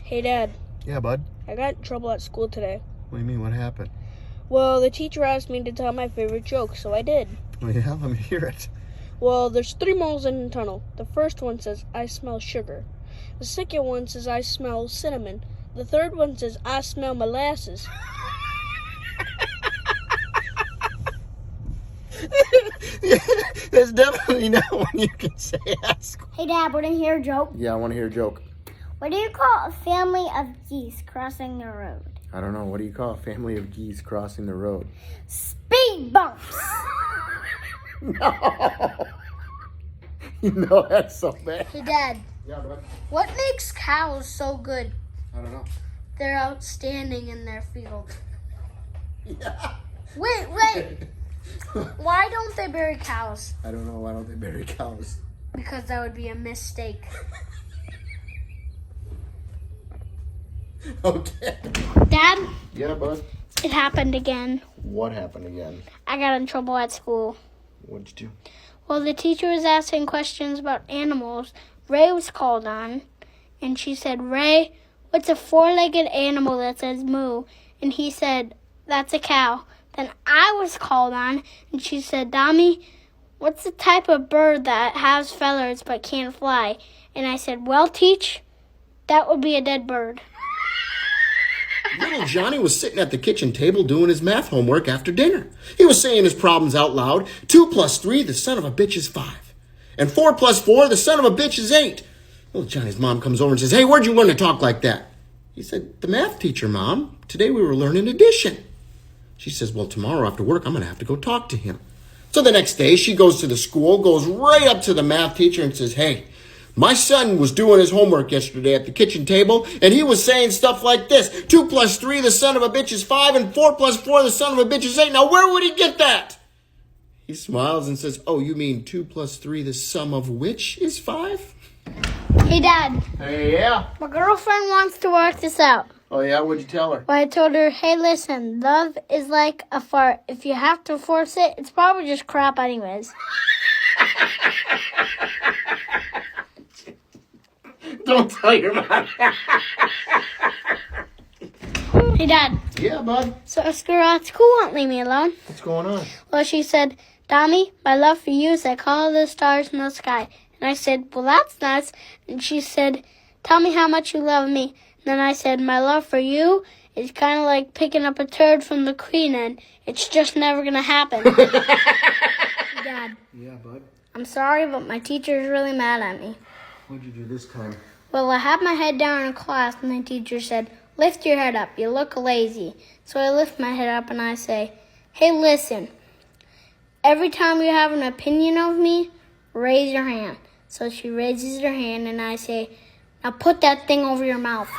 Hey, Dad. Yeah, bud? I got in trouble at school today. What do you mean? What happened? Well, the teacher asked me to tell my favorite joke, so I did. Oh, yeah? Let me hear it. Well, there's 3 moles in a tunnel. The first one says, I smell sugar. The second one says, I smell cinnamon. The third one says, I smell molasses. That's definitely not one you can say at school. Hey, Dad, want to hear a joke? Yeah, I want to hear a joke. What do you call a family of geese crossing the road? I don't know. What do you call a family of geese crossing the road? Speed bumps. No. You know that's so bad. Hey, Dad. Yeah, bud. What makes cows so good? I don't know. They're outstanding in their field. Yeah. Wait. Why don't they bury cows? I don't know. Why don't they bury cows? Because that would be a mistake. Okay. Dad, Yeah, bud. it happened again. What happened again? I got in trouble at school. What'd you do? Well, the teacher was asking questions about animals. Ray was called on, and she said, Ray, what's a 4-legged animal that says moo? And he said, that's a cow. Then I was called on, and she said, Dami, what's the type of bird that has feathers but can't fly? And I said, well, teach, that would be a dead bird. Little Johnny was sitting at the kitchen table doing his math homework after dinner. He was saying his problems out loud. 2 plus 3, the son of a bitch is 5. And 4 plus 4, the son of a bitch is 8. Little Johnny's mom comes over and says, hey, where'd you learn to talk like that? He said, the math teacher, Mom. Today we were learning addition. She says, well, tomorrow after work, I'm going to have to go talk to him. So the next day, she goes to the school, goes right up to the math teacher and says, hey, my son was doing his homework yesterday at the kitchen table, and he was saying stuff like this. 2 plus 3, the son of a bitch is 5, and 4 plus 4, the son of a bitch is 8. Now, where would he get that? He smiles and says, oh, you mean 2 plus 3, the sum of which is 5? Hey, Dad, Hey, yeah. my girlfriend wants to work this out. Oh, yeah? What'd you tell her? Well, I told her, hey, listen, love is like a fart. If you have to force it, it's probably just crap anyways. Don't tell your mom. Hey, Dad, Yeah, bud. so a girl at school won't leave me alone. What's going on? Well, she said, Dami, my love for you is like all the stars in the sky. And I said, well, that's nice. And she said, tell me how much you love me. And then I said, my love for you is kind of like picking up a turd from the queen, and it's just never going to happen. Dad, Yeah, bud. I'm sorry, but my teacher is really mad at me. What'd you do this time? Well, I had my head down in class, and the teacher said, lift your head up. You look lazy. So I lift my head up, and I say, hey, listen. Every time you have an opinion of me, raise your hand. So she raises her hand, and I say, now put that thing over your mouth.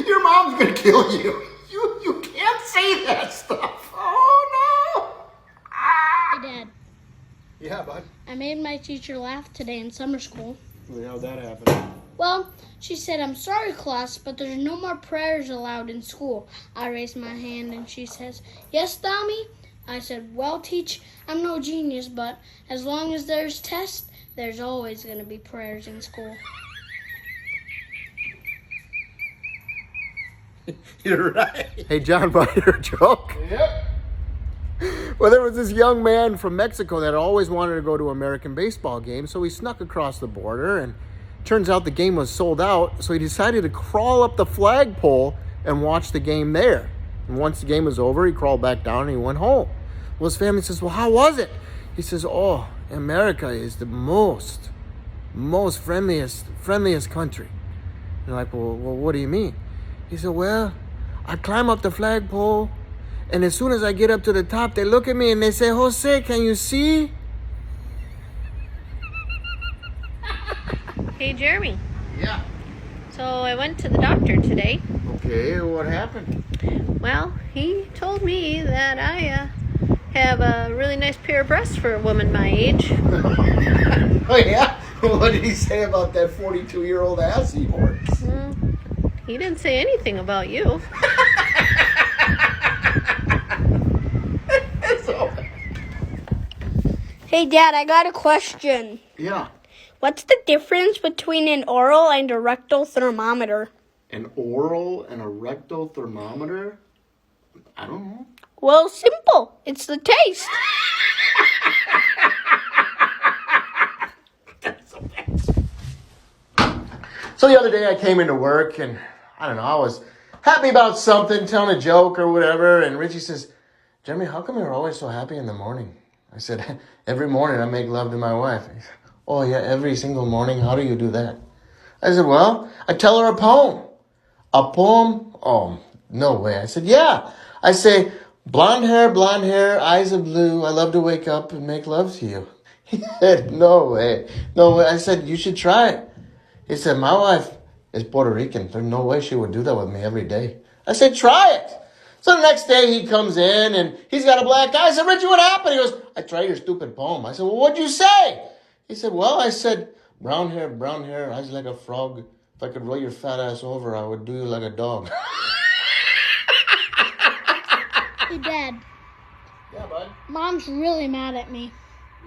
Your mom's going to kill you. You can't say that stuff. Oh, no. Hey, Dad. Yeah, bud. I made my teacher laugh today in summer school. How'd that happen? Well, she said, I'm sorry, class, but there's no more prayers allowed in school. I raised my hand, and she says, yes, Dami? I said, well, teach, I'm no genius, but as long as there's tests, there's always going to be prayers in school. You're right. Hey, John, bud, hear a joke? Yep. Well, there was this young man from Mexico that always wanted to go to an American baseball game, so he snuck across the border, and turns out the game was sold out, so he decided to crawl up the flagpole and watch the game there. And once the game was over, he crawled back down and he went home. Well, his family says, well, how was it? He says, oh, America is the most friendliest country. They're like, well, what do you mean? He said, well, I climb up the flagpole, and as soon as I get up to the top, they look at me and they say, Jose, can you see? Hey, Jeremy. Yeah. So I went to the doctor today. Okay, what happened? Well, he told me that I have a really nice pair of breasts for a woman my age. Oh, yeah? What did he say about that 42-year-old ass he works? He didn't say anything about you. Hey, Dad, I got a question. Yeah. What's the difference between an oral and a rectal thermometer? An oral and a rectal thermometer? I don't know. Well, simple. It's the taste. So the other day I came into work and I don't know, I was happy about something, telling a joke or whatever, and Richie says, Jeremy, how come you're always so happy in the morning? I said, every morning I make love to my wife. He said, oh yeah, every single morning? How do you do that? I said, well, I tell her a poem. A poem? Oh, no way. I said, yeah. I say, blonde hair, eyes of blue. I love to wake up and make love to you. He said, no way. No way. I said, you should try it. He said, my wife is Puerto Rican. There's no way she would do that with me every day. I said, try it. So the next day he comes in and he's got a black eye. I said, Richie, what happened? He goes, I tried your stupid poem. I said, well, what'd you say? He said, well, I said, brown hair, eyes like a frog. If I could roll your fat ass over, I would do you like a dog. Hey, Dad. Yeah, bud. Mom's really mad at me.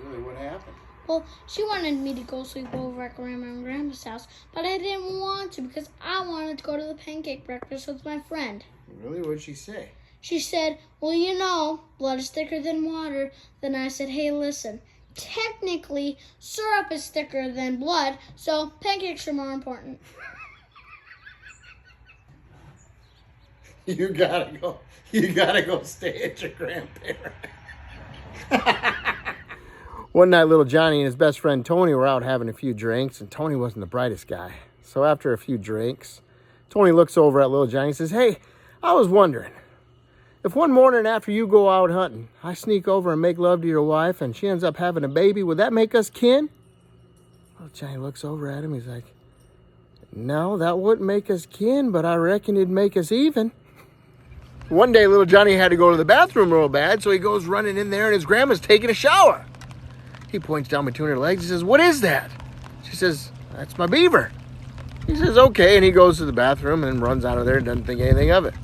Really, what happened? Well, she wanted me to go sleep over at Grandma and Grandma's house, but I didn't want to because I wanted to go to the pancake breakfast with my friend. Really? What'd she say? She said, well, you know, blood is thicker than water. Then I said, hey, listen, technically, syrup is thicker than blood, so pancakes are more important. You gotta go stay at your grandparents. One night, little Johnny and his best friend Tony were out having a few drinks, and Tony wasn't the brightest guy. So after a few drinks, Tony looks over at little Johnny and says, hey, I was wondering, if one morning after you go out hunting, I sneak over and make love to your wife and she ends up having a baby, would that make us kin? Little Johnny looks over at him. He's like, no, that wouldn't make us kin, but I reckon it'd make us even. One day, little Johnny had to go to the bathroom real bad, so he goes running in there and his grandma's taking a shower. He points down between her legs. He says, what is that? She says, that's my beaver. He says, okay, and he goes to the bathroom and runs out of there and doesn't think anything of it.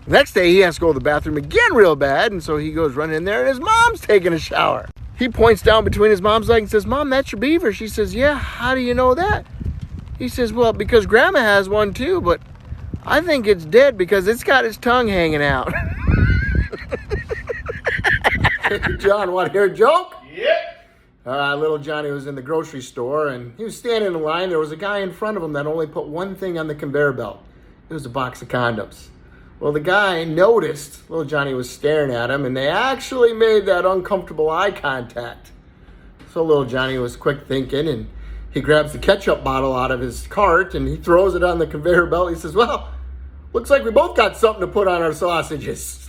The next day, he has to go to the bathroom again real bad, and so he goes running in there and his mom's taking a shower. He points down between his mom's legs and says, Mom, that's your beaver. She says, yeah, how do you know that? He says, well, because Grandma has one too, but I think it's dead because it's got its tongue hanging out. John, want to hear a joke? Yeah. Little Johnny was in the grocery store and he was standing in line. There was a guy in front of him that only put one thing on the conveyor belt. It was a box of condoms. Well, the guy noticed little Johnny was staring at him and they actually made that uncomfortable eye contact. So little Johnny was quick thinking and he grabs the ketchup bottle out of his cart and he throws it on the conveyor belt. He says, well, looks like we both got something to put on our sausages.